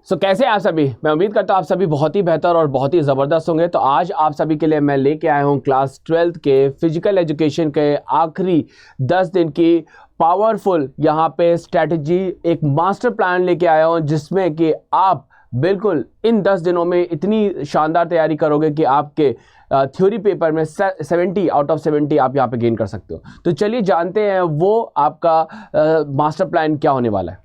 कैसे आप सभी, मैं उम्मीद करता हूँ आप सभी बहुत ही बेहतर और बहुत ही ज़बरदस्त होंगे। तो आज आप सभी के लिए मैं लेके आया हूँ क्लास 12th के फिजिकल एजुकेशन के आखिरी 10 दिन की पावरफुल यहाँ पे स्ट्रैटेजी, एक मास्टर प्लान लेके आया हूँ जिसमें कि आप बिल्कुल इन 10 दिनों में इतनी शानदार तैयारी करोगे कि आपके थ्योरी पेपर में 70 आउट ऑफ 70 आप यहाँ पे गेन कर सकते हो। तो चलिए जानते हैं वो आपका मास्टर प्लान क्या होने वाला है।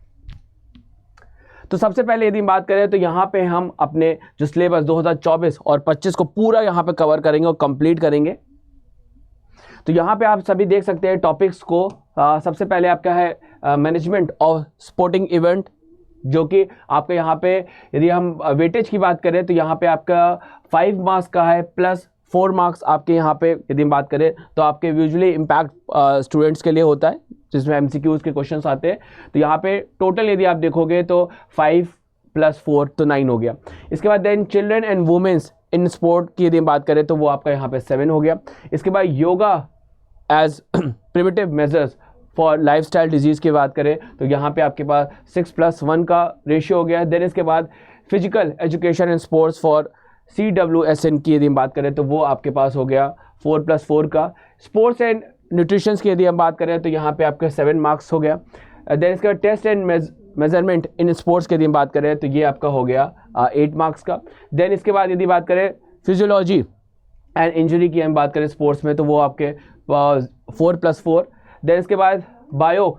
तो सबसे पहले यदि बात करें तो यहाँ पे हम अपने जो सिलेबस 2024 और 25 को पूरा यहाँ पे कवर करेंगे और कंप्लीट करेंगे। तो यहाँ पे आप सभी देख सकते हैं टॉपिक्स को। सबसे पहले आपका है मैनेजमेंट ऑफ स्पोर्टिंग इवेंट, जो कि आपके यहाँ पे यदि हम वेटेज की बात करें तो यहाँ पे आपका 5 मार्क्स का है प्लस 4 मार्क्स आपके यहाँ पे यदि हम बात करें तो आपके यूजुअली इम्पैक्ट स्टूडेंट्स के लिए होता है जिसमें एमसीक्यूज के क्वेश्चंस आते हैं। तो यहाँ पे टोटल यदि आप देखोगे तो 5 + 4 तो 9 हो गया। इसके बाद then children and women's in sport की यदि बात करें तो वो आपका यहाँ पे 7 हो गया। इसके बाद yoga as preventive measures for lifestyle disease की बात करें तो यहाँ पे आपके पास 6+1 का रेशियो हो गया। देन इसके बाद physical education and sports for CWSN की यदि हम बात करें तो वो आपके पास हो गया 4+4 का। स्पोर्ट्स एंड न्यूट्रिशंस की यदि हम बात करें तो यहाँ पे आपके 7 मार्क्स हो गया। देन इसके बाद test and measurement in sports की यदि हम बात करें तो ये आपका हो गया 8 मार्क्स का। देन इसके बाद यदि बात करें फिजियोलॉजी एंड इंजरी की हम बात करें स्पोर्ट्स में तो वो आपके 4+4। देन इसके बाद बायो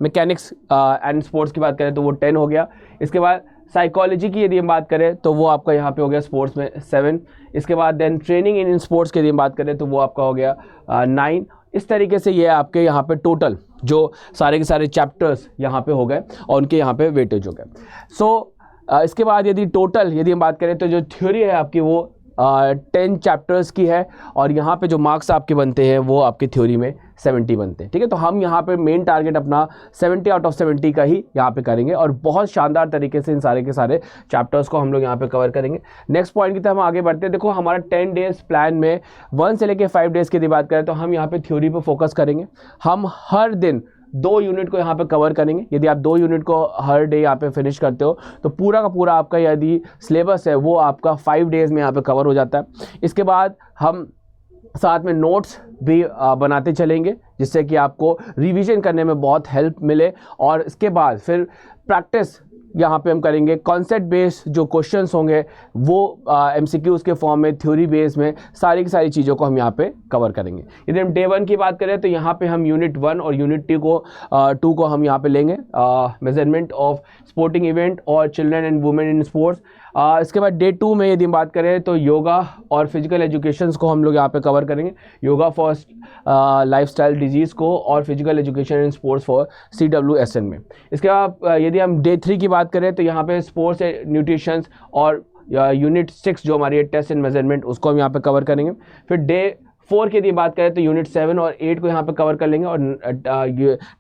मैकेनिक्स एंड स्पोर्ट्स की बात करें तो वो 10 हो गया। इसके बाद साइकोलॉजी की यदि हम बात करें तो वो आपका यहाँ पे हो गया स्पोर्ट्स में 7। इसके बाद देन ट्रेनिंग इन स्पोर्ट्स की यदि हम बात करें तो वो आपका हो गया 9। इस तरीके से ये आपके यहाँ पे टोटल जो सारे के सारे चैप्टर्स यहाँ पे हो गए और उनके यहाँ पे वेटेज हो गए। इसके बाद यदि टोटल यदि हम बात करें तो जो थ्योरी है आपकी वो 10 चैप्टर्स की है और यहाँ पे जो मार्क्स आपके बनते हैं वो आपके थ्योरी में 70 बनते हैं। ठीक है, तो हम यहाँ पे मेन टारगेट अपना 70 आउट ऑफ 70 का ही यहाँ पे करेंगे और बहुत शानदार तरीके से इन सारे के सारे चैप्टर्स को हम लोग यहाँ पे कवर करेंगे। नेक्स्ट पॉइंट की तरफ हम आगे बढ़ते हैं। देखो हमारा 10 डेज प्लान में 1 से लेकर 5 डेज़ की बात करें तो हम यहाँ पे थ्योरी पे फोकस करेंगे। हम हर दिन 2 यूनिट को यहाँ पे कवर करेंगे। यदि आप 2 यूनिट को हर डे यहाँ पे फिनिश करते हो तो पूरा का पूरा आपका यदि सिलेबस है वो आपका 5 डेज़ में यहाँ पे कवर हो जाता है। इसके बाद हम साथ में नोट्स भी बनाते चलेंगे जिससे कि आपको रिवीजन करने में बहुत हेल्प मिले। और इसके बाद फिर प्रैक्टिस यहाँ पे हम करेंगे। कॉन्सेप्ट बेस्ड जो क्वेश्चंस होंगे वो MCQs के फॉर्म में, थ्योरी बेस में सारी की सारी चीज़ों को हम यहाँ पे कवर करेंगे। यदि हम डे 1 की बात करें तो यहाँ पे हम यूनिट 1 और यूनिट 2 को हम यहाँ पे लेंगे, मेजरमेंट ऑफ स्पोर्टिंग इवेंट और children and women in sports. इसके बाद डे 2 में यदि हम बात करें तो योगा और फिजिकल एजुकेशंस को हम लोग यहाँ पे कवर करेंगे, योगा फॉर लाइफस्टाइल डिजीज़ को और physical education and sports for CWSN में। इसके बाद यदि हम डे 3 की बात करें तो यहाँ पे स्पोर्ट्स न्यूट्रिशंस और यूनिट 6 जो हमारी टेस्ट एंड मेजरमेंट उसको हम यहाँ पे कवर करेंगे। फिर डे 4 की यदि बात करें तो यूनिट 7 और 8 को यहाँ पे कवर कर लेंगे और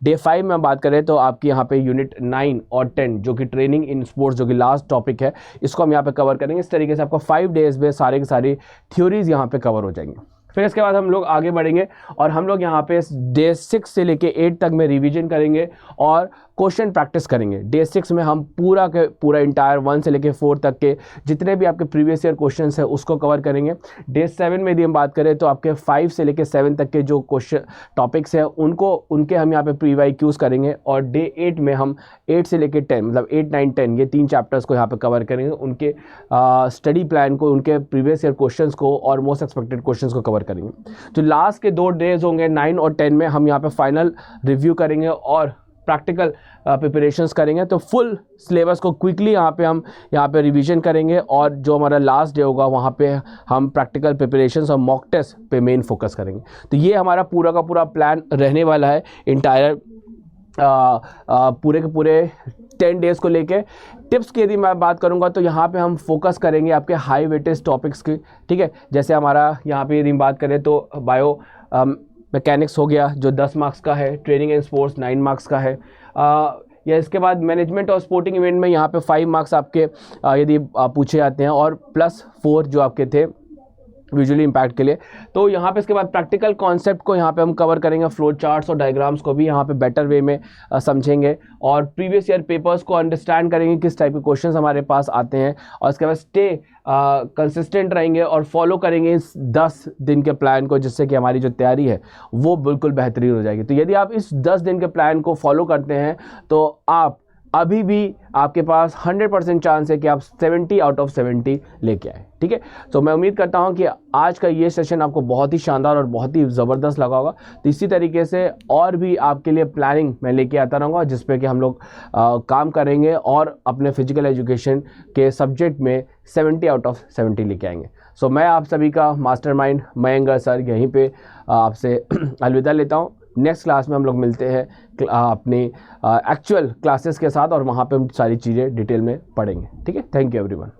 डे 5 में बात करें तो आपकी यहाँ पे यूनिट 9 और 10 जो कि ट्रेनिंग इन स्पोर्ट्स जो कि लास्ट टॉपिक है इसको हम यहाँ पे कवर करेंगे। इस तरीके से आपको 5 डेज़ में सारे के सारी थ्योरीज यहाँ पे कवर हो जाएंगे। फिर इसके बाद हम लोग आगे बढ़ेंगे और हम लोग यहाँ पे डे 6 से लेके 8 तक में रिवीजन करेंगे और क्वेश्चन प्रैक्टिस करेंगे। डे 6 में हम पूरा के पूरा इंटायर 1 से लेके 4 तक के जितने भी आपके प्रीवियस ईयर क्वेश्चंस है उसको कवर करेंगे। डे 7 में यदि हम बात करें तो आपके 5 से लेके 7 तक के जो क्वेश्चन टॉपिक्स हैं उनके हम यहाँ पे प्रीवाईक्यूज करेंगे। और डे 8 में हम 8 से लेके 10 मतलब 8, 9, 10 ये 3 चैप्टर्स को यहाँ पे कवर करेंगे, उनके स्टडी प्लान को, उनके प्रीवियस ईयर क्वेश्चंस को और मोस्ट एक्सपेक्टेड क्वेश्चंस को कवर करेंगे। जो लास्ट के 2 डेज होंगे 9 और 10 में हम यहाँ पे फाइनल रिव्यू करेंगे और प्रैक्टिकल प्रिपरेशंस करेंगे। तो फुल सिलेबस को क्विकली हम यहाँ पे रिवीजन करेंगे और जो हमारा लास्ट डे होगा वहाँ पे हम प्रैक्टिकल प्रिपरेशंस और मॉक टेस्ट पे मेन फोकस करेंगे। तो ये हमारा पूरा का पूरा प्लान रहने वाला है इंटायर पूरे के पूरे 10 डेज़ को लेके। टिप्स की यदि मैं बात करूंगा तो यहाँ पे हम फोकस करेंगे आपके हाई वेटेज टॉपिक्स की। ठीक है, जैसे हमारा यहाँ पे यदि बात करें तो बायो मैकेनिक्स हो गया जो 10 मार्क्स का है, ट्रेनिंग एंड स्पोर्ट्स 9 मार्क्स का है, या इसके बाद मैनेजमेंट और स्पोर्टिंग इवेंट में यहाँ पे 5 मार्क्स आपके यदि पूछे जाते हैं और +4 जो आपके थे विजुअली इम्पैक्ट के लिए। तो यहाँ पे इसके बाद प्रैक्टिकल कॉन्सेप्ट को यहाँ पे हम कवर करेंगे, फ्लो चार्ट्स और डायग्राम्स को भी यहाँ पे बेटर वे में समझेंगे, और प्रीवियस ईयर पेपर्स को अंडरस्टैंड करेंगे किस टाइप के क्वेश्चंस हमारे पास आते हैं, और इसके बाद स्टे कंसिस्टेंट रहेंगे और फॉलो करेंगे इस 10 दिन के प्लान को, जिससे कि हमारी जो तैयारी है वो बिल्कुल बेहतरीन हो जाएगी। तो यदि आप इस 10 दिन के प्लान को फॉलो करते हैं तो आप अभी भी आपके पास 100% चांस है कि आप 70 आउट ऑफ 70 लेके आए। ठीक है, तो मैं उम्मीद करता हूं कि आज का ये सेशन आपको बहुत ही शानदार और बहुत ही ज़बरदस्त लगा होगा। तो इसी तरीके से और भी आपके लिए प्लानिंग मैं लेके आता रहूँगा, जिस पे कि हम लोग काम करेंगे और अपने फिजिकल एजुकेशन के सब्जेक्ट में 70 आउट ऑफ 70 लेके आएंगे। सो मैं आप सभी का मास्टरमाइंड मयंक सर यहीं पे आपसे अलविदा लेता हूँ। नेक्स्ट क्लास में हम लोग मिलते हैं अपनी एक्चुअल क्लासेस के साथ, और वहाँ पे हम सारी चीज़ें डिटेल में पढ़ेंगे। ठीक है, थैंक यू एवरीवन।